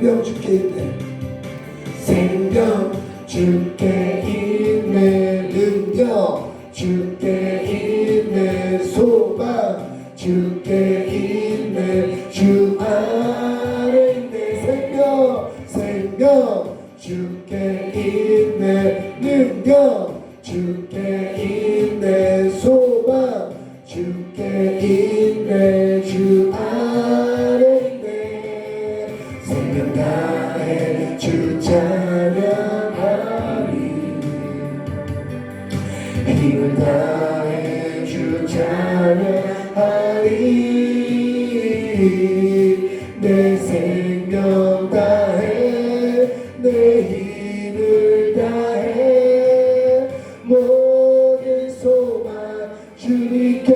생명 주께 있네. 생명 주께 있네. 능력 주께 있네. 소망 주께 있네. 주 안에 있네. 생명 주께 있네. 능력 주께 있네. 소망 주께 있네. 주 안에 있네. 생명 다해 주 찬양하리. 힘을 다해 주 찬양하리. 내 생명 다해 내 힘을 다해 모든 소망 주님께.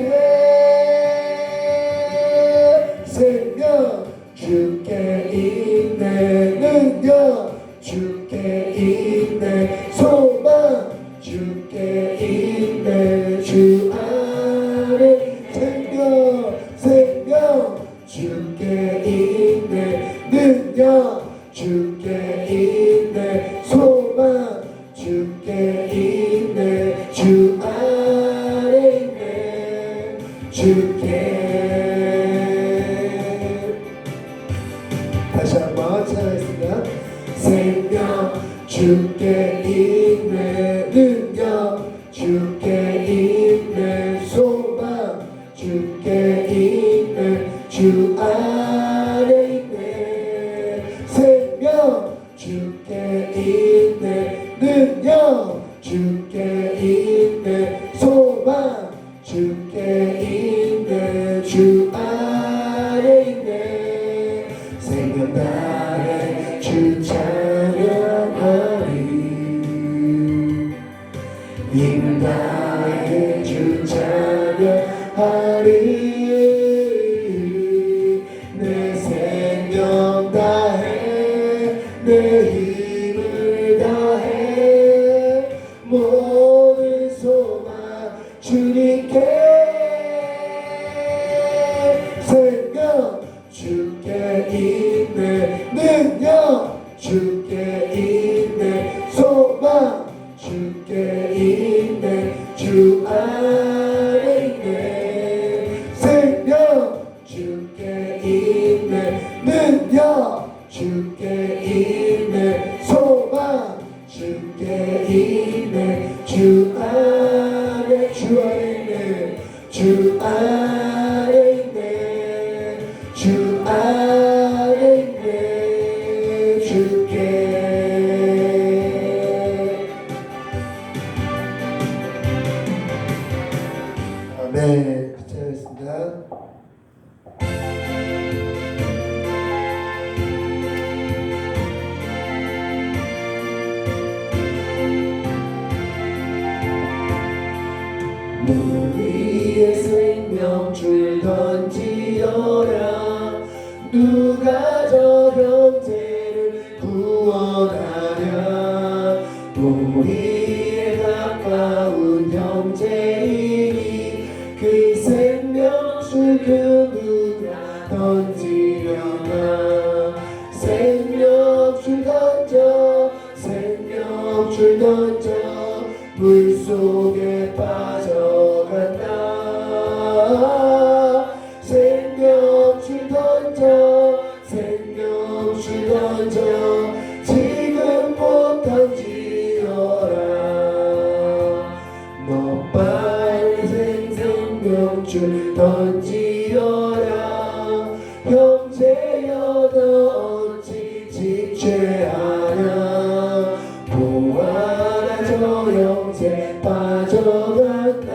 생명 주께 있네. 능력 주께 있네. 소망 주께 있네. 주 안에 생명 주께 있네. 능력 주께 있네. 소망 주께 있네. 주 안에 있네. 주께. 다시 한번 찬양하겠습니다. 생명 주께 있네. 능력 주께 있네. 소망 주께 있네. 주 안에 있네. 생명 주께 있네. 능력 주께 있네. 소망 주께 있네. 주 안에 있네. 생명 다해 주 찬양하리. 힘을 다해 주 찬양하리. 내 생명 다해 내 힘을 다해 모든 소망 주님께. 생명 주께 있네. 능력 주께 있네. 소망 주께 있네. 주 안에 있네. 생명 주께 있네. 능력 주께 있네. 소망 주께 있네. 주 안에 있네. 주 안에 있네. 주 안에 있네. 주께. 아멘. 잘했습니다. 우리의 생명줄 던지어라. 누가 저 형제를 구원하랴. 우리의 가까운 형제이니 그 생명줄 그 누가 던지려나. 생명줄 던져. 생명줄 던져. 물속에 빠져간다. 생명줄 던져. 생명줄 던져. 지금 못 던지어라. 너 빨리 생명줄 던지어라. 형제여도 어찌 집죄하냐. 보아라 저 형제 빠져간다.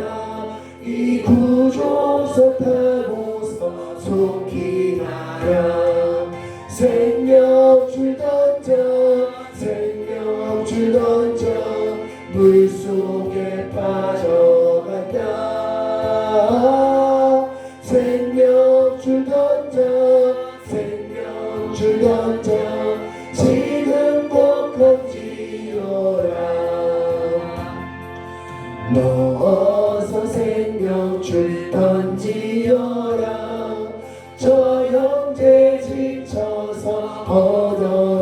이 구종선 타고서 속히 하라. 생명줄 던져. 생명줄 던져. 물속에 빠져간다. 생명줄 던져. 생명줄 던져. 지금 꼭 던지어라. 넣어서 생명줄 던지어라. 저 형제 지쳐서 얻어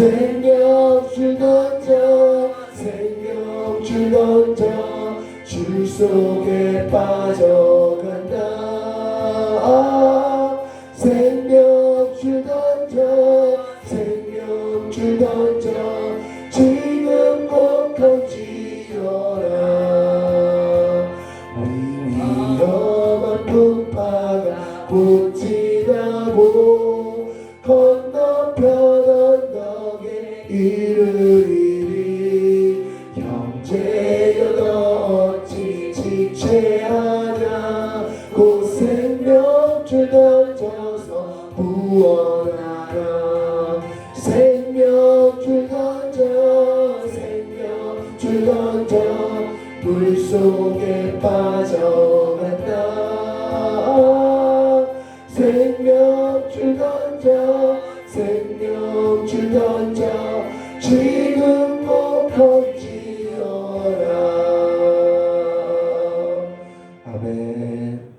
생명줄 던져 생명줄 던져 줄 속에 빠져간다 생명줄 던져 생명줄 던져 지금 꼭 던지어라 위험한 풍파가 곧 지나고 건너편 언덕에 이르리니 형제여 어찌 지체하냐 곧 생명줄 던져서 구원하라 생명줄 던져 생명줄 던져 물속에 빠져간다 생명줄 던져 생명줄 던져 지금 꼭 던지어라 아멘.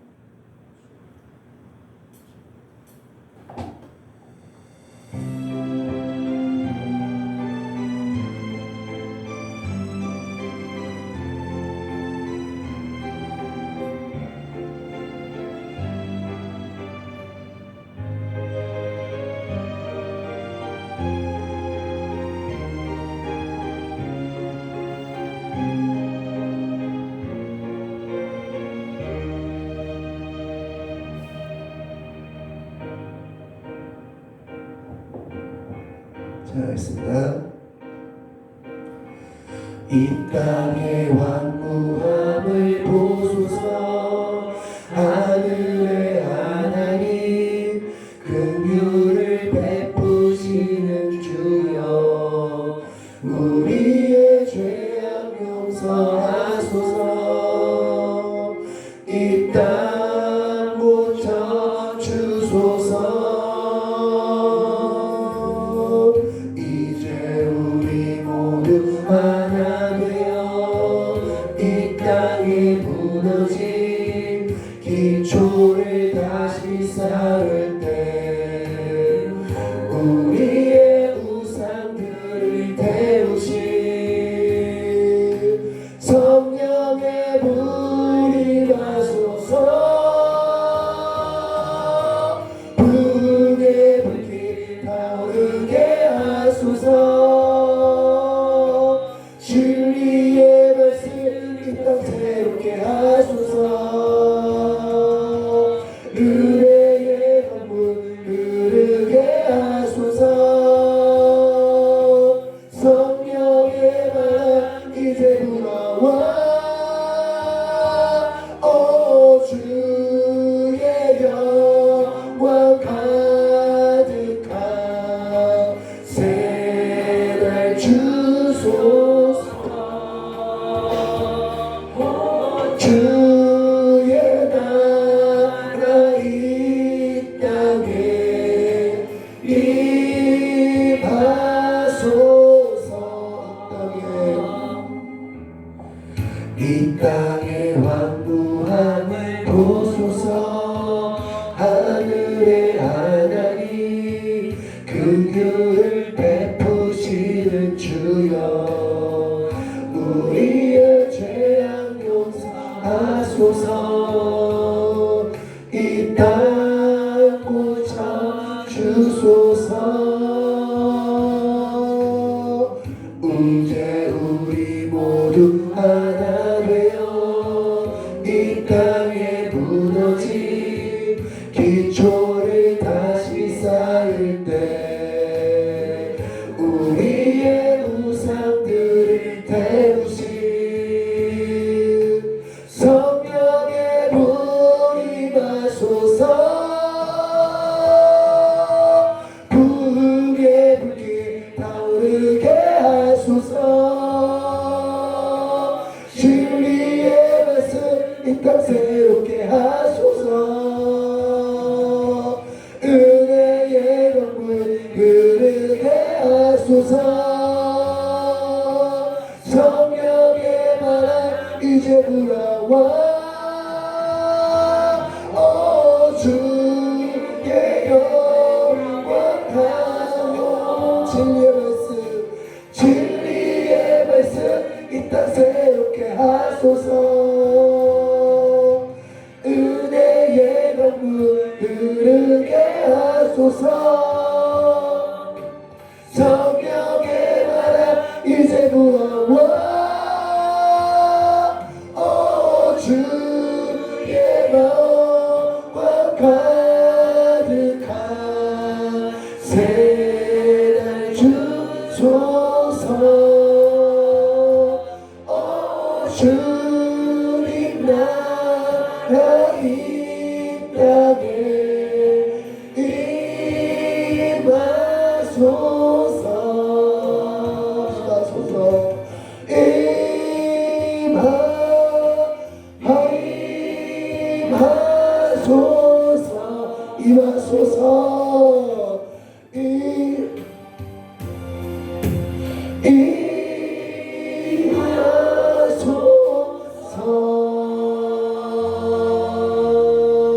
자, 하겠습니다. 이 땅의 황무함을 보소서 하늘의 하나님 긍휼을 베푸시는 주여 우리의 죄악 용서하소서 이 땅 고쳐 주소서 하나 되어 이 땅에 무너진 기초를 다시 쌓을 때 우리의 우상들을 태우신 성령의 불이 나소서 불의 불길 타오르게 하소서 진리의 말씀 이 땅 새롭게 하소서 은혜의 강물 흐르게 하소서 성령의 바람 이제 불어와 오 주의 영광 가득한 새날 주소서 주의 나라 이 땅에 임하소서 이 땅의 왕부함을 보소서 하늘의 하나님 긍휼을 베푸시는 주여 우리의 죄악 용서하소서 이 땅 고쳐 주소서 이제 우리 모두 하나 되어 이 땅에 무너진 기초를 다시 쌓을 때 우리의 우상들을 태우신 성령의 불이 나소서 불의 불길 타오르게 하소서 진리의 말씀 이 땅 새롭게 하소서 은혜의 강물 흐르게 하소서 성령의 바람 이제 불어와 오 주의 영광 가요 진리의 말씀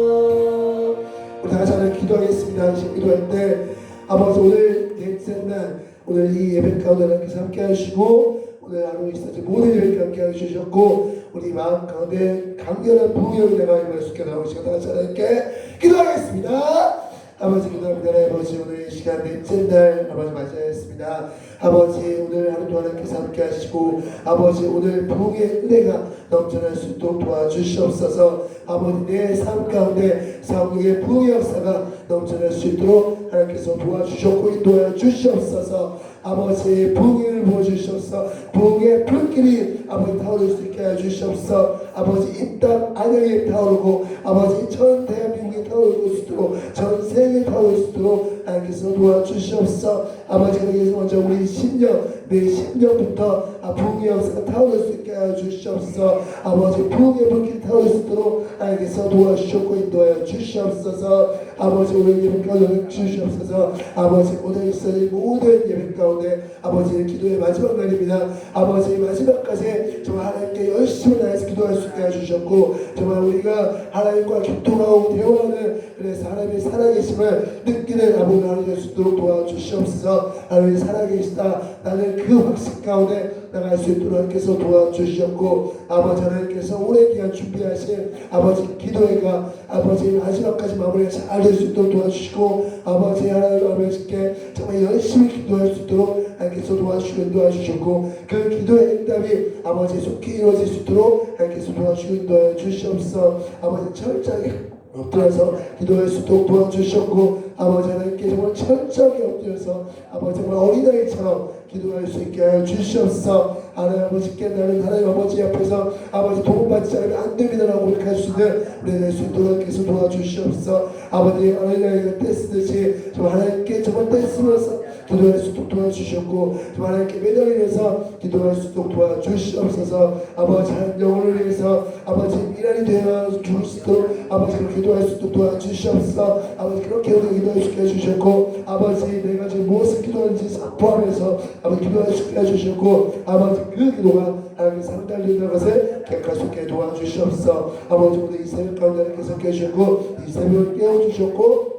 임하소서. 우리 다 같이 하나님 기도하겠습니다. 기도할 때 아버지 오늘 넷째 날 오늘 이 예배 가운데 하나님께서 함께 하시고 오늘 하루 있어지 모든 예배 함께 해주셨고 우리 마음 가운데 강렬한 부흥의 내가 임할 수 있게 나오시고 다 같이 하나님께 기도하겠습니다. 아버지 기도합니다. 아버지 오늘 이 시간 넷째 날 아버지 맞이하였습니다. 아버지 오늘 하루 동안 하나님께서 함께 하시고 아버지 오늘 부흥의 은혜가 넘쳐날 수 있도록 도와주시옵소서. 아버지 내 삶 가운데 사국의 부흥의 역사가 넘쳐날 수 있도록 하나님께서 도와주셨고 인도하여 주시옵소서. 아버지 부흥을 보여주시옵소서. 부흥의 불길이 아버지 타오를 수 있게 해주시옵소서. 아버지 이 땅 안양에 타오르고 아버지 전 대한민국에 타오를 수 있도록 전 세계에 타오를 수 있도록 하나님께서 도와주시옵소서. 아버지 하나님께서 먼저 우리 10년 내 10년부터 부흥의 역사가 타오를 수 있게 해주시옵소서. 아버지 부흥의 불길이 타오를 수 있도록 하나님께서 도와주셨고 인도하여 주시옵소서. 아버지 오늘 예배 가운데 주시옵소서. 아버지 오늘 있어질 모든 예배 가운데 아버지 기도의 마지막 날입니다. 아버지 마지막까지 정말 하나님께 열심히 다해서 기도할 수 있게 해주셨고 정말 우리가 하나님과 기도하고 대화하는 그래서 하나님의 살아계심을 느끼는 아버지 하나님 될 수 있도록 도와주시옵소서. 하나님이 살아계시다 나는 그 확신 가운데 나갈 수 있도록 하나님께서 도와주셨고 아버지 하나님께서 오래 기간 준비하신 아버지 기도회가 아버지 마지막까지 마무리가 잘 될 수 있도록 도와주시고 아버지 하나님 아버지께 정말 열심히 기도할 수 있도록 하나님께서 도와주시고 인도하주셨고 그 기도의 응답이 아버지 속히 이루어질 수 있도록 하나님께서 도와주시고 인도하여 주시옵소서. 아버지 철저하게 엎드려서 기도할 수 있도록 도와주셨고 아버지 하나님께 정말 철저하게 엎드려서 아버지 정말 어린아이처럼 기도할 수 있게 하여 주시옵소서. 하나님 아버지께 나는 하나님 아버지 앞에서 아버지 도움받지 않으면 안 됩니다라고 고백할 수 있는 우리 될 수 있도록 하나님께서 도와주시옵소서. 아버지 어린아이가 떼쓰듯이 정말 하나님께 정말 떼쓰면서 기도할 수 있도록 도와주셨고 정말 하나님께 매달리면서 기도할 수 있도록 도와주시옵소서. 아버지 한 영혼을 위해서 아버지 미련이 되어 죽을 수 있도록 아버지 기도할 수 있도록 도와주시옵소서. 아버지 그렇게 우리 기도할 수 있게 해주셨고 아버지 내가 지금 무엇을 기도하는지 포함해서 아버지 기도할 수 있게 해주셨고 아버지 그 기도가 하나님 상달리는 것을 객할 수 있게 도와주시옵소서. 아버지 오늘 이 새벽 가운데 하나님께서 계셨고 이 새벽을 깨워주셨고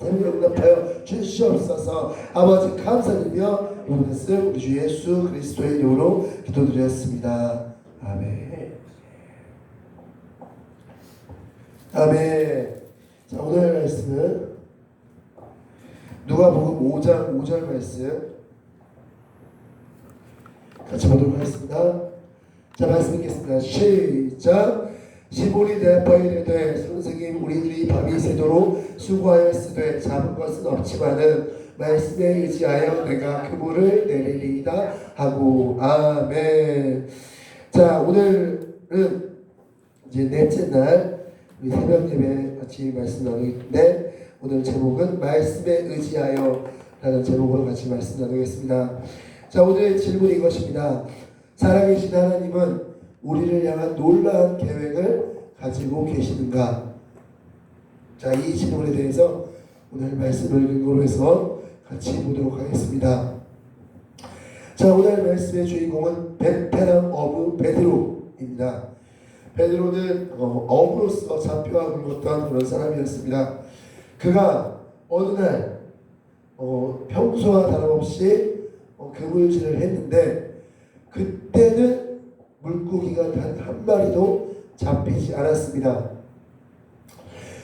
새벽에 응답하여 주시옵소서. 아버지 감사드리며 이 말씀 우리 주 예수 그리스도의 이름으로 기도드렸습니다. 아멘. 아멘. 자 오늘 말씀은 누가복음 5장 5절 말씀 같이 보도록 하겠습니다. 자 말씀 읽겠습니다. 시작. 시몬이 대답하여 이르되 선생님 우리들이 밤이 새도록 수고하였으되 잡은 것은 없지만은 말씀에 의지하여 내가 그물을 내리리이다 하고 아멘. 자 오늘은 이제 넷째 날 우리 새벽 예배 같이 말씀 나누겠는데 오늘 제목은 말씀에 의지하여 라는 제목으로 같이 말씀 나누겠습니다. 자 오늘의 질문이 이것입니다. 살아계신 하나님은 우리를 향한 놀라운 계획을 가지고 계시는가? 자, 이 질문에 대해서 오늘 말씀을 근거로 해서 같이 보도록 하겠습니다. 자, 오늘 말씀의 주인공은 베테랑 어부 베드로입니다. 베드로는 어부로서 잡혀와 굵었던 그런 사람이었습니다. 그가 어느 날 평소와 다름없이 그물질을 했는데 그때는 물고기가 단 한 마리도 잡히지 않았습니다.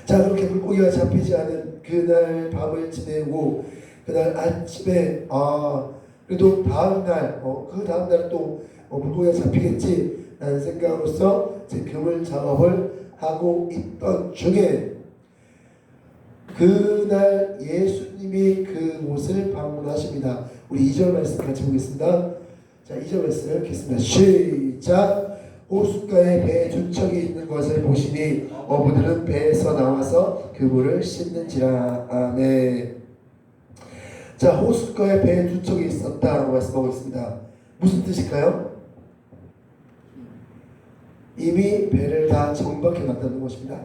자 그렇게 물고기가 잡히지 않은 그날 밤을 지내고 그날 아침에 그래도 다음날 그 다음날 또 물고기가 잡히겠지 라는 생각으로서 그물 작업을 하고 있던 중에 그날 예수님이 그곳을 방문하십니다. 우리 2절 말씀 같이 보겠습니다. 자 2절 말씀 읽겠습니다. 시작. 호숫가에 배에 두 척이 있는 것을 보시니 어부들은 배에서 나와서 그물을 씻는지라. 아멘. 자, 호숫가에 배 두 척이 있었다라고 말씀하고 있습니다. 무슨 뜻일까요? 이미 배를 다 정박해 놨다는 것입니다.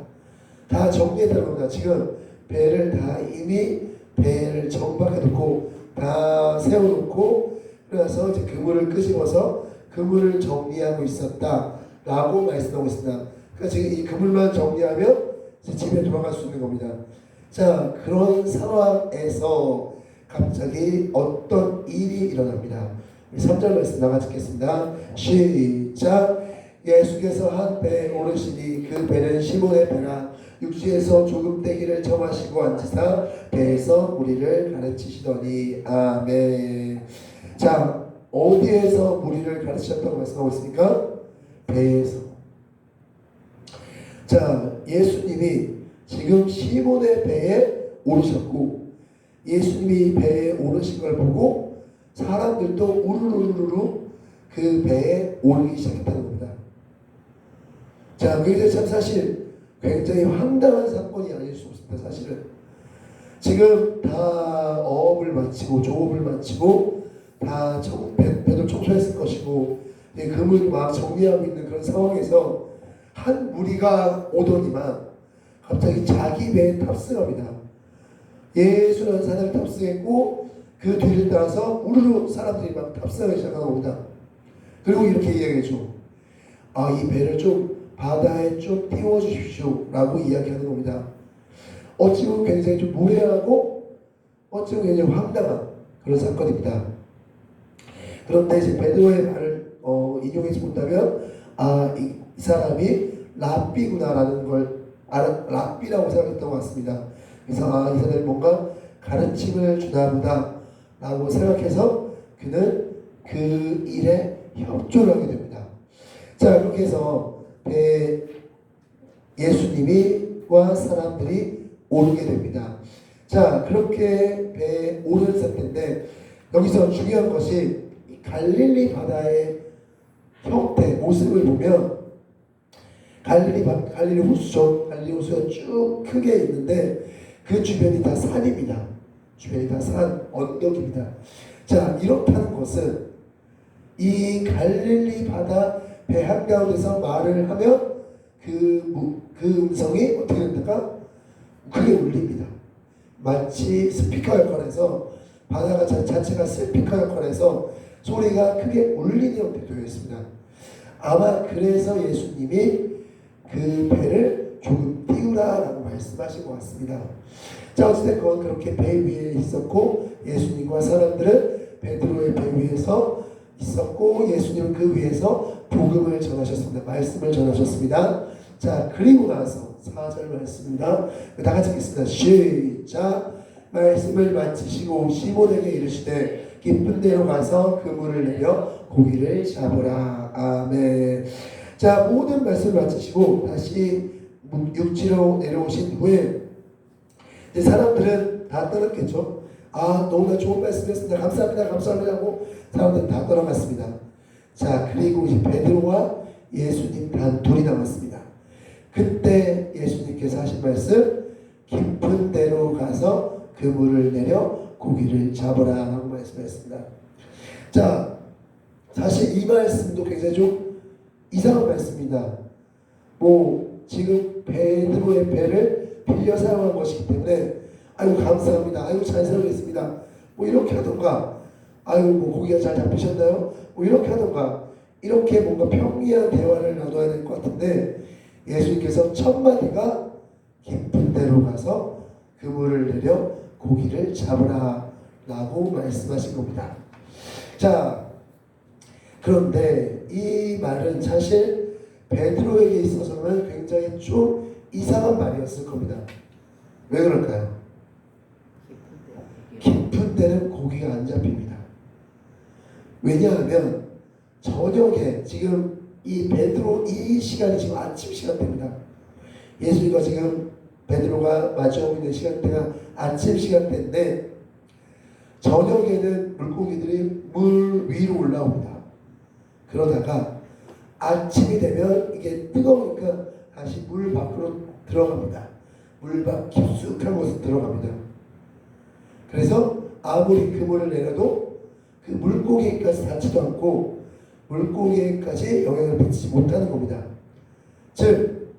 다 정리했다는 겁니다. 지금 배를 다 이미 배를 정박해 놓고 다 세워놓고 그래서 이제 그물을 끄집어서 그물을 정리하고 있었다라고 말씀하고 있습니다. 그러니까 지금 이 그물만 정리하면 이제 집에 돌아갈 수 있는 겁니다. 자, 그런 상황에서 갑자기 어떤 일이 일어납니다. 3절 말씀 나가 듣겠습니다. 시작. 예수께서 한 배에 오르시니 그 배는 시몬의 배라. 육지에서 조금 떼기를 점하시고 앉으사 배에서 무리를 가르치시더니 아멘. 자, 어디에서 무리를 가르치셨다고 말씀하고 있습니까? 배에서. 자, 예수님이 지금 시몬의 배에 오르셨고 예수님이 배에 오르신 걸 보고 사람들도 우르르르르 그 배에 오르기 시작했다는 겁니다. 자, 그게 참 사실 굉장히 황당한 사건이 아닐 수 없습니다. 사실은 지금 다 어업을 마치고 조업을 마치고 다 배도 청소했을 것이고 그물도 막 정리하고 있는 그런 상황에서 한 무리가 오더니만 갑자기 자기 배에 탑승합니다. 예수라는 사람이 탑승했고 그 뒤를 따라서 우르르 사람들이 막 탑승하기 시작하는 겁니다. 그리고 이렇게 이야기해줘. 아, 이 배를 좀 바다에 좀 띄워주십시오 라고 이야기하는 겁니다. 어찌 보면 굉장히 좀 무례하고 어찌 보면 굉장히 황당한 그런 사건입니다. 그런데 이제 베드로의 말을 인용해서 본다면 이 사람이 랍비구나라는 걸 랍비라고 생각했던 것 같습니다. 그래서 이 사람이 뭔가 가르침을 주나보다 라고 생각해서 그는 그 일에 협조를 하게 됩니다. 자, 그렇게 해서 예수님이와 사람들이 오르게 됩니다. 자, 그렇게 배에 오른 상태인데 여기서 중요한 것이 갈릴리 바다의 형태, 모습을 보면 갈릴리 호수죠. 갈릴리 호수가 쭉 크게 있는데 그 주변이 다 산입니다. 주변이 다 산, 언덕입니다. 자, 이렇다는 것은 이 갈릴리 바다 배 한가운데서 말을 하면 그 음성이 어떻게 됩니까? 크게 울립니다. 마치 스피커 역할에서 바다가 자체가 스피커 역할에서 소리가 크게 울리는 형태로 되어 있습니다. 아마 그래서 예수님이 그 배를 조금 띄우라라고 말씀하신 것 같습니다. 자, 어찌됐건 그렇게 배 위에 있었고 예수님과 사람들은 베드로의 배 위에서 있었고 예수님은 그 위에서 복음을 전하셨습니다. 말씀을 전하셨습니다. 자, 그리고 나서 4절 말씀입니다. 다 같이 읽겠습니다. 시작. 말씀을 마치시고 시몬에게 이르시되 깊은 데로 가서 그물을 내려 고기를 잡으라. 아멘. 자, 모든 말씀을 마치시고 다시 육지로 내려오신 후에 이제 사람들은 다 떠났겠죠. 너무나 좋은 말씀이었습니다. 감사합니다. 감사합니다 하고 사람들은 다 떠나갔습니다. 자, 그리고 이제 베드로와 예수님 단 둘이 남았습니다. 그때 예수님께서 하신 말씀, 깊은 데로 가서 그물을 내려 고기를 잡으라 라고 말씀하셨습니다. 자, 사실 이 말씀도 굉장히 좀 이상한 말씀입니다. 지금 베드로의 배를 빌려 사용한 것이기 때문에 아이고 감사합니다. 아이고 잘 사용했습니다. 이렇게 하던가 아이고 고기가 잘 잡히셨나요? 이렇게 하던가 이렇게 뭔가 평이한 대화를 나눠야 될 것 같은데 예수님께서 첫 마디가 깊은 데로 가서 그물을 내려 고기를 잡으라 라고 말씀하신 겁니다. 자, 그런데 이 말은 사실 베드로에게 있어서는 굉장히 좀 이상한 말이었을 겁니다. 왜 그럴까요? 깊은 데는 고기가 안 잡힙니다. 왜냐하면 저녁에 지금 이 베드로 이 시간이 지금 아침 시간대입니다. 예수님과 지금 베드로가 마주하고 있는 시간대가 아침 시간대인데 저녁에는 물고기들이 물 위로 올라옵니다. 그러다가 아침이 되면 이게 뜨거우니까 다시 물 밖으로 들어갑니다. 물 밖 깊숙한 곳에 들어갑니다. 그래서 아무리 그물을 내려도 그 물고기까지 닿지도 않고 물고기까지 영향을 미치지 못하는 겁니다. 즉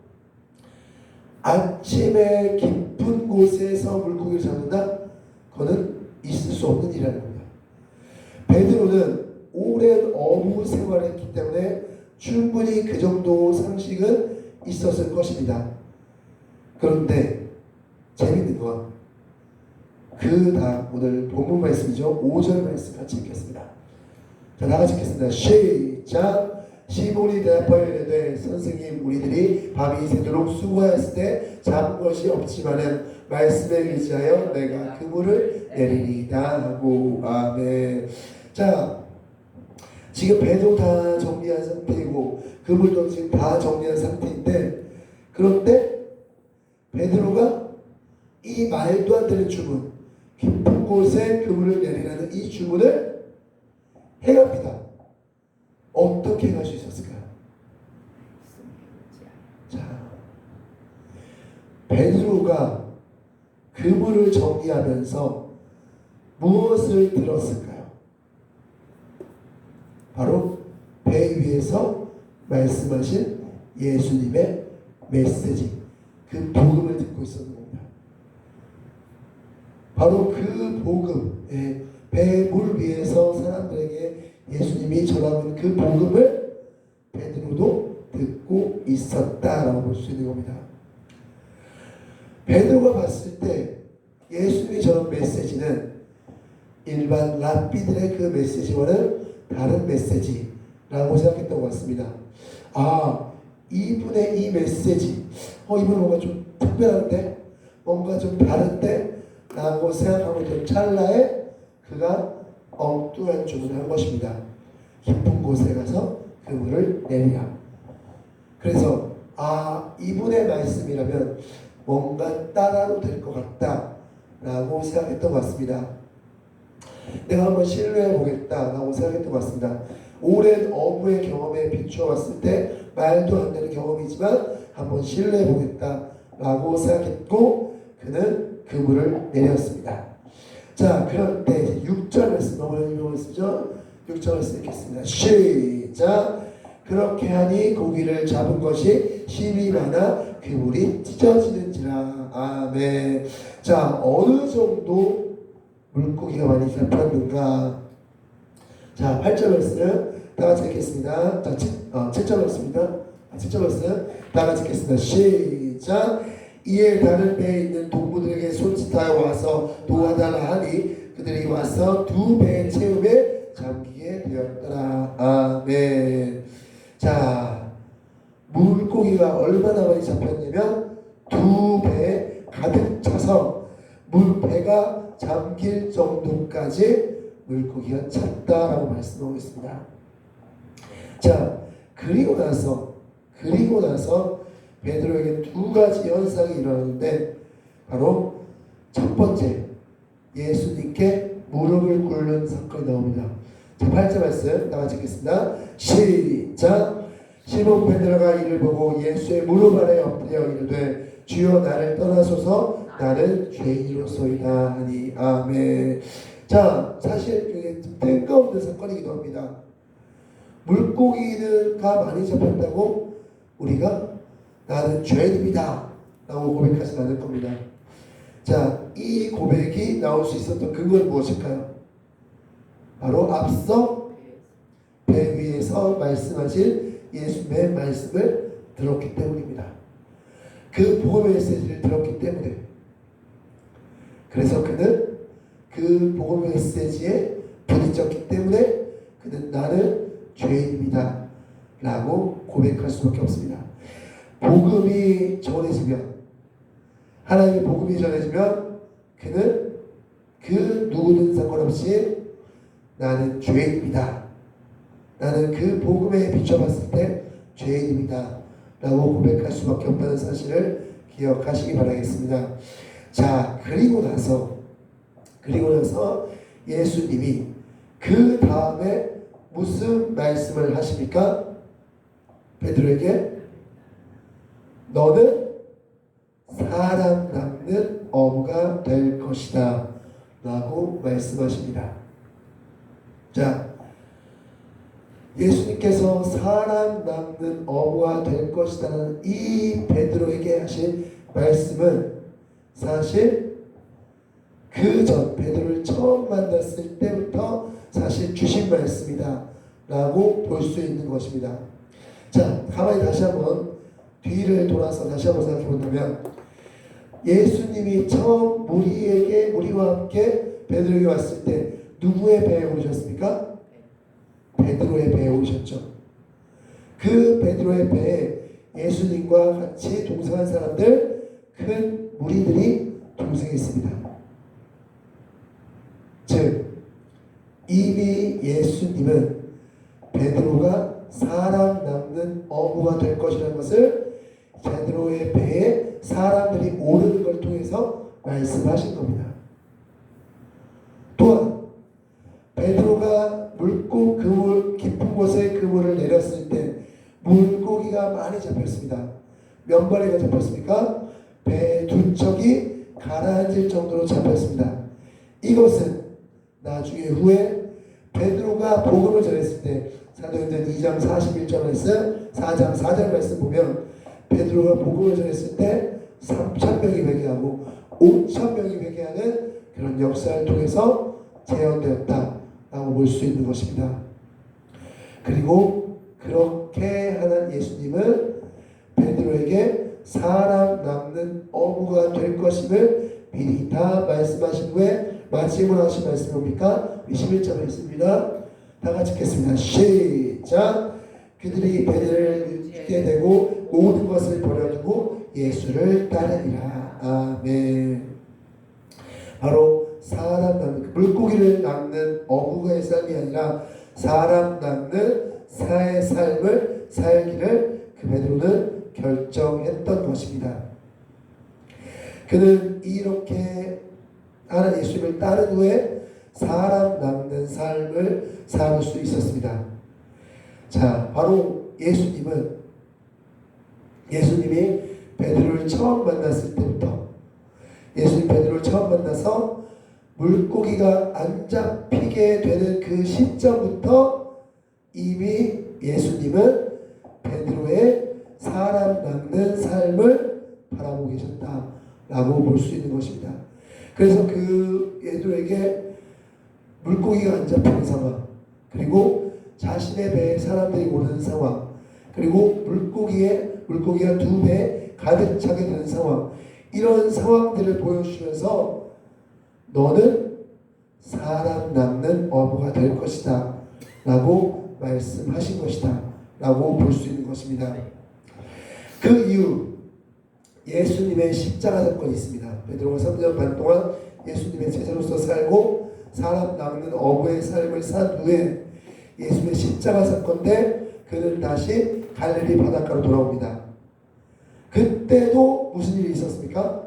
아침에 깊은 곳에서 물고기를 잡는다? 그거는 있을 수 없는 일이라는 겁니다. 베드로는 오랜 어부 생활을 했기 때문에 충분히 그 정도 상식은 있었을 것입니다. 그런데 재밌는 건 그 다음 오늘 본문 말씀이죠. 5절 말씀 같이 읽겠습니다. 자, 다 같이 읽겠습니다. 시작. 시몬이 대답하여 이르되 선생님 우리들이 밤이 새도록 수고하였을 때 잡은 것이 없지만은 말씀에 의지하여 내가 그물을 내리리다 하고 아멘. 자, 지금 배도 다 정리한 상태이고 그물도 지금 다 정리한 상태인데 그런데 베드로가 이 말도 안 되는 주문 깊은 곳에 그물을 내리라는 이 주문을 해갑니다. 어떻게 할 수 있었을까요? 자, 베드로가 그물을 정리하면서 무엇을 들었을까요? 바로 배 위에서 말씀하신 예수님의 메시지, 그 복음을 듣고 있었는 겁니다. 바로 그 복음, 배물 위에서 사람들에게 예수님이 전하는 그 복음을 베드로도 듣고 있었다라고 볼 수 있는 겁니다. 베드로가 봤을 때 예수님이 전한 메시지는 일반 랍비들의 그 메시지와는 다른 메시지라고 생각했던 것 같습니다. 아, 이분의 이 메시지, 이분 뭔가 좀 특별한데? 뭔가 좀 다른데? 라고 생각하고 있던 찰나에 그가 엉뚱한 주문을 한 것입니다. 깊은 곳에 가서 그물을 내리라. 그래서 이분의 말씀이라면 뭔가 따라도 될 것 같다 라고 생각했던 것 같습니다. 내가 한번 신뢰해 보겠다 라고 생각했던 것 같습니다. 오랜 어부의 경험에 비추어 봤을 때 말도 안 되는 경험이지만 한번 신뢰해 보겠다 라고 생각했고 그는 그물을 내렸습니다. 자, 그럴 때 이제 6절 말씀 너무 유명한 말씀이죠. 6절 말씀 읽겠습니다. 시작. 그렇게 하니 고기를 잡은 것이 힘이 많아 그물이 찢어지는지라. 아멘. 자, 어느 정도 물고기가 많이 잡혔는가? 자, 8절 말씀 다 같이 읽겠습니다. 자, 7절 말씀입니다. 7절 말씀 다 같이 읽겠습니다. 시작. 이에 다른 배에 있는 동무들에게 손짓하여 와서 도와달라 하니 그들이 와서 두 배의 채움에 잠기게 되었더라. 아멘. 자, 물고기가 얼마나 많이 잡혔냐면 두 배에 가득 차서 배가 잠길 정도까지 물고기가 찼다라고 말씀하고 있습니다. 자, 그리고 나서 베드로에게 두 가지 현상이 일어나는데 바로 첫 번째, 예수님께 무릎을 꿇는 사건이 나옵니다. 자, 8절 말씀 다 같이 읽겠습니다. 시작. 시몬 베드로가 이를 보고 예수의 무릎 아래 엎드려 이르되 주여 나를 떠나소서 나는 죄인이로소이다 하니. 아멘. 자, 사실 그게 뜬금없는 사건이기도 합니다. 물고기가 많이 잡혔다고 우리가 나는 죄인입니다 라고 고백하지 않을 겁니다. 자, 이 고백이 나올 수 있었던 근거는 무엇일까요? 바로 앞서 배 위에서 말씀하신 예수님의 말씀을 들었기 때문입니다. 그 복음의 메시지를 들었기 때문에, 그래서 그는 그 복음의 메시지에 부딪혔기 때문에 그는 나는 죄인입니다 라고 고백할 수밖에 없습니다. 복음이 전해지면, 하나님의 복음이 전해지면 그는 그 누구든 상관없이 나는 죄인입니다, 나는 그 복음에 비춰봤을 때 죄인입니다 라고 고백할 수밖에 없다는 사실을 기억하시기 바라겠습니다. 자, 그리고 나서 예수님이 그 다음에 무슨 말씀을 하십니까? 베드로에게 너는 사람 낚는 어부가 될 것이다 라고 말씀하십니다. 자, 예수님께서 사람 낳는 어부가 될 것이라는 이 베드로에게 하신 말씀은 사실 그 전 베드로를 처음 만났을 때부터 사실 주신 말씀이다 라고 볼 수 있는 것입니다. 자, 가만히 다시 한번 뒤를 돌아서 다시 한번 생각해 본다면 예수님이 처음 우리와 함께 베드로에게 왔을 때 누구의 배에 오르셨습니까? 베드로의 배에 오르셨죠. 그 베드로의 배에 예수님과 같이 동승한 사람들, 큰 무리들이 동승했습니다. 즉 이미 예수님은 베드로가 사람 낳는 어부가 될 것이라는 것을 베드로의 배에 사람들이 오르는 걸 통해서 말씀하신 겁니다. 또한 베드로가 물고 깊은 곳에 그물을 내렸을 때 물고기가 많이 잡혔습니다. 몇 마리가 잡혔습니까? 배 두 척이 가라앉을 정도로 잡혔습니다. 이것은 나중에 후에 베드로가 복음을 전했을 때 사도행전 2장 41절 말씀, 4장 4절 말씀 보면 베드로가 복음을 전했을 때 3,000명이 회개하고 5,000명이 회개하는 그런 역사를 통해서 재현되었다라고 볼 수 있는 것입니다. 그리고 그렇게 하는 예수님은 베드로에게 사람 낳는 어부가 될 것임을 미리 다 말씀하신 후에 마지막으로 하신 말씀이 뭡니까? 21절 있습니다. 다 같이 읽겠습니다. 시작! 그들이 배를 죽게 되고 모든 것을 버려두고 예수를 따르니라. 아멘. 바로 사람 낳는 물고기를 낳는 어부의 삶이 아니라 사람 낳는 사의 삶을 살기를 그 베드로는 결정했던 것입니다. 그는 이렇게 하나님 예수님을 따른 후에 사람 낳는 삶을 살 수 있었습니다. 자, 바로 예수님이 베드로를 처음 만났을 때부터 예수님 베드로를 처음 만나서 물고기가 안 잡히게 되는 그 시점부터 이미 예수님은 베드로의 사람 낳는 삶을 바라보고 계셨다라고 볼 수 있는 것입니다. 그래서 그 베드로에게 물고기가 안 잡히는 상황, 그리고 자신의 배에 사람들이 오르는 상황, 그리고 물고기가 두 배에 가득 차게 되는 상황, 이런 상황들을 보여주면서 너는 사람 낳는 어부가 될 것이다 라고 말씀하신 것이다 라고 볼 수 있는 것입니다. 그 이후 예수님의 십자가 사건이 있습니다. 베드로가 3년 반 동안 예수님의 제자로서 살고 사람 낳는 어부의 삶을 산 후에 예수님의 십자가 사건 때 그는 다시 갈릴리 바닷가로 돌아옵니다. 그때도 무슨 일이 있었습니까?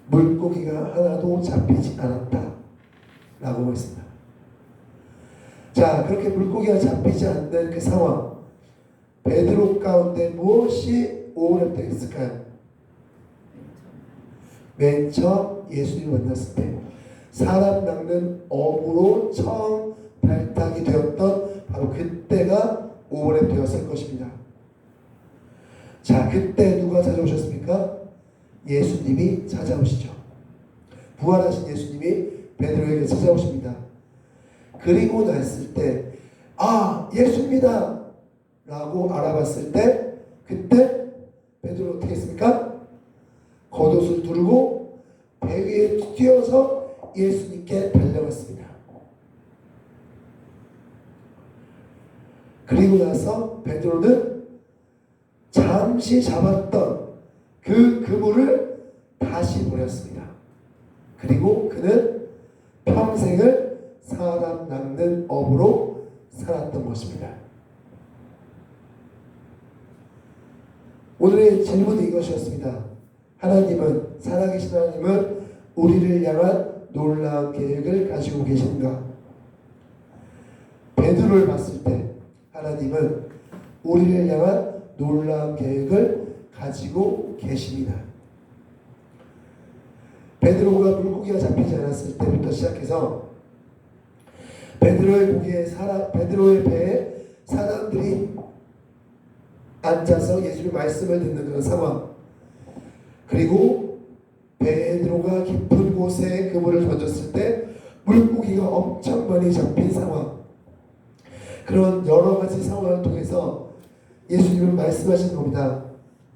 물고기가 하나도 잡히지 않았다 라고 했습니다. 자, 그렇게 물고기가 잡히지 않는 그 상황, 베드로 가운데 무엇이 오래됐을까요? 맨 처음 예수님을 만났을 때 사람 낚는 어부로 처음 발탁이 되었던 바로 그때가 오래되었을 것입니다. 자, 그때 누가 찾아오셨습니까? 예수님이 찾아오시죠. 부활하신 예수님이 베드로에게 찾아오십니다. 그리고 났을 때 예수입니다 라고 알아봤을 때 그때 베드로 어떻게 했습니까? 겉옷을 두르고 배 위에 뛰어서 예수님께 달려갔습니다. 그리고 나서 베드로는 잠시 잡았던 그 그물을 다시 버렸습니다. 그리고 그는 평생을 사람 낚는 업으로 살았던 것입니다. 오늘의 질문은 이것이었습니다. 하나님은, 살아계신 하나님은 우리를 향한 놀라운 계획을 가지고 계신가? 베드로를 봤을 때 하나님은 우리를 향한 놀라운 계획을 가지고 계십니다. 베드로가 물고기가 잡히지 않았을 때부터 시작해서 베드로의 배에 사람들이 앉아서 예수의 말씀을 듣는 그런 상황, 그리고 베드로가 깊은 곳에 그물을 던졌을 때 물고기가 엄청 많이 잡힌 상황, 그런 여러 가지 상황을 통해서 예수님은 말씀하신 겁니다.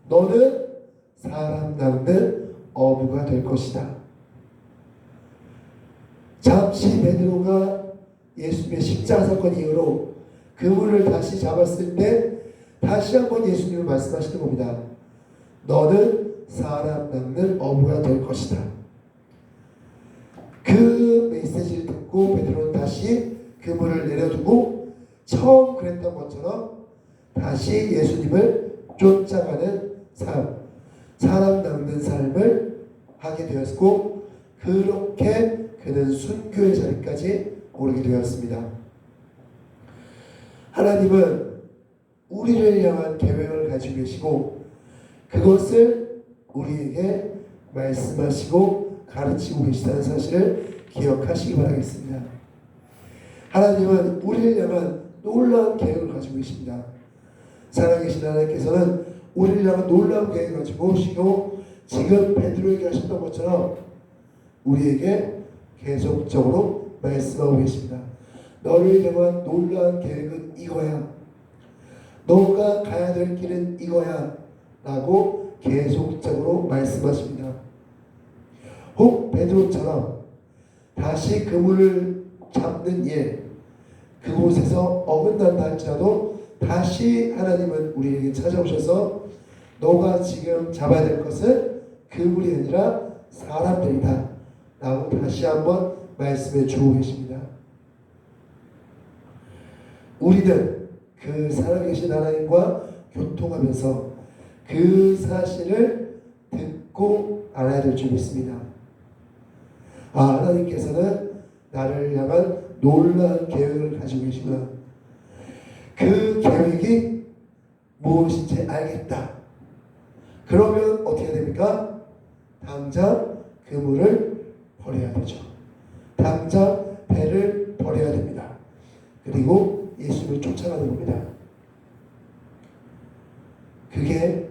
너는 사람 낚는 어부가 될 것이다. 잠시 베드로가 예수님의 십자가 사건 이후로 그물을 다시 잡았을 때 다시 한번 예수님은 말씀하시는 겁니다. 너는 사람 낚는 어부가 될 것이다. 그 메시지를 듣고 베드로는 다시 그물을 내려두고 처음 그랬던 것처럼 다시 예수님을 쫓아가는 삶, 사람 낚는 삶을 하게 되었고, 그렇게 그는 순교의 자리까지 오르게 되었습니다. 하나님은 우리를 향한 계획을 가지고 계시고 그것을 우리에게 말씀하시고 가르치고 계시다는 사실을 기억하시기 바라겠습니다. 하나님은 우리를 향한 놀라운 계획을 가지고 계십니다. 살아계신 하나님께서는 우리를 향한 놀라운 계획을 가지고 오시고 지금 베드로에게 하셨던 것처럼 우리에게 계속적으로 말씀하고 계십니다. 너를 향한 놀라운 계획은 이거야. 너가 가야 될 길은 이거야. 라고 계속적으로 말씀하십니다. 혹 베드로처럼 다시 그물을 잡는 일, 그곳에서 어긋난다 할지라도 다시 하나님은 우리에게 찾아오셔서 너가 지금 잡아야 될 것은 그물이 아니라 사람들이다 라고 다시 한번 말씀해 주고 계십니다. 우리는 그 살아계신 하나님과 교통하면서 그 사실을 듣고 알아야 될 줄 믿습니다. 하나님께서는 나를 향한 놀라운 계획을 가지고 계시구나. 그 계획이 무엇인지 알겠다. 그러면 어떻게 됩니까? 당장 그물을 버려야 되죠. 당장 배를 버려야 됩니다. 그리고 예수를 쫓아가는 겁니다. 그게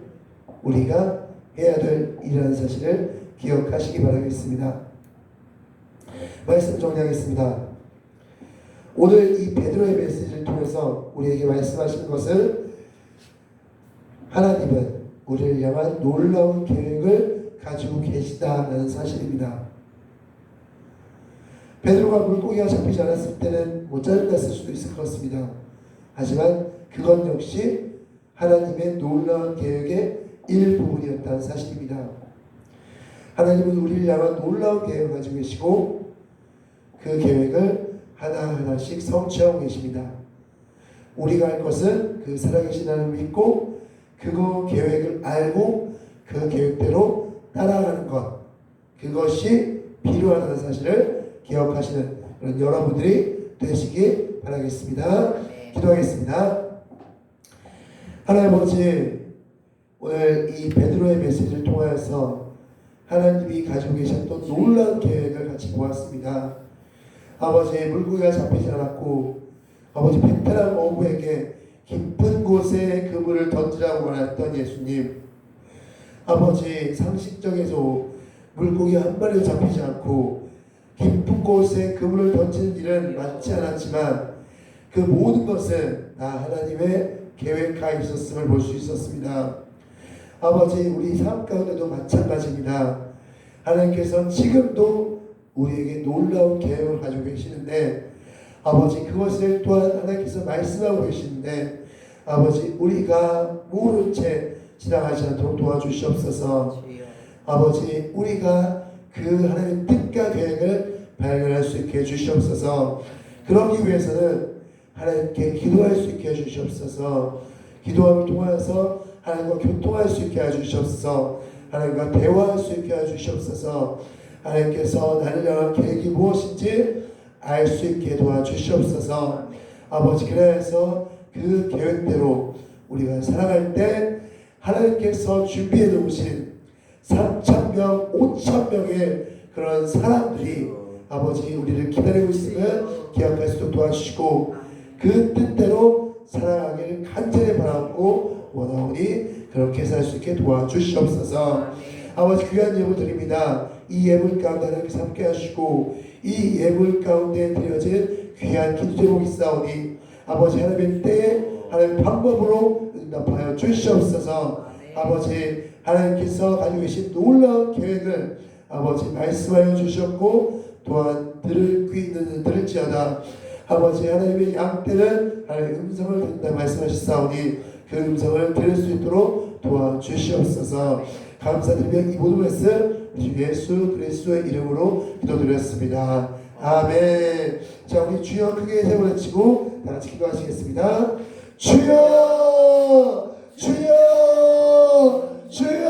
우리가 해야 될 일이라는 사실을 기억하시기 바라겠습니다. 말씀 정리하겠습니다. 오늘 이 베드로의 메시지를 통해서 우리에게 말씀하시는 것은 하나님은 우리를 향한 놀라운 계획을 가지고 계시다라는 사실입니다. 베드로가 물고기가 잡히지 않았을 때는 짜증났을 수도 있을 것 같습니다. 하지만 그건 역시 하나님의 놀라운 계획의 일부분이었다는 사실입니다. 하나님은 우리를 향한 놀라운 계획을 가지고 계시고 그 계획을 하나하나씩 성취하고 계십니다. 우리가 할 것은 그 살아계신 하나님을 믿고 그 계획을 알고 그 계획대로 따라가는 것, 그것이 필요하다는 사실을 기억하시는 그런 여러분들이 되시기 바라겠습니다. 기도하겠습니다. 하나님 아버지, 오늘 이 베드로의 메시지를 통하여서 하나님이 가지고 계셨던 놀라운 계획을 같이 보았습니다. 아버지, 물고기가 잡히지 않았고 아버지 베테랑 어부에게 깊은 곳에 그물을 던지라고 말했던 예수님, 아버지 상식적에서 물고기 한 마리도 잡히지 않고 깊은 곳에 그물을 던지는 일은 맞지 않았지만 그 모든 것은 다 하나님의 계획하에 있었음을 볼 수 있었습니다. 아버지, 우리 삶 가운데도 마찬가지입니다. 하나님께서는 지금도 우리에게 놀라운 계획을 가지고 계시는데 아버지, 그것을 또한 하나님께서 말씀하고 계시는데 아버지, 우리가 모른 채 지나가지 않도록 도와주시옵소서. 아버지, 우리가 그 하나님의 뜻과 계획을 발견할 수 있게 해주시옵소서. 그러기 위해서는 하나님께 기도할 수 있게 해주시옵소서. 기도함을 통해서 하나님과 교통할 수 있게 해주시옵소서. 하나님과 대화할 수 있게 해주시옵소서. 하나님께서 나를 향한 계획이 무엇인지 알 수 있게 도와주시옵소서. 아버지, 그래서 그 계획대로 우리가 살아갈 때 하나님께서 준비해 놓으신 3,000명, 5,000명의 그런 사람들이 아버지 우리를 기다리고 있음을 기억할 수 있도록 도와주시고 그 뜻대로 살아가기를 간절히 바라고 원하오니 그렇게 살 수 있게 도와주시옵소서. 아버지 귀한 예물 드립니다. 이 예물 가운데 하나님께서 함께 하시고 이 예물 가운데 드려진 귀한 기도 제목이 있사오니 아버지 하나님의 때에 하나님의 방법으로 응답하여 주시옵소서. 아버지 하나님께서 가지고 계신 놀라운 계획을 아버지 말씀하여 주셨고 또한 들을 귀 있는 이는 들을지어다. 아버지 하나님의 양떼는 하나님의 음성을 듣는다 말씀하셨사오니 그 음성을 들을 수 있도록 도와주시옵소서. 감사드리며 이 모든 말씀 예수 그리스도의 이름으로 기도드렸습니다. 아멘. 자 우리 주여 크게 세 번 외치고 다 같이 기도하시겠습니다. 주여 주여 주여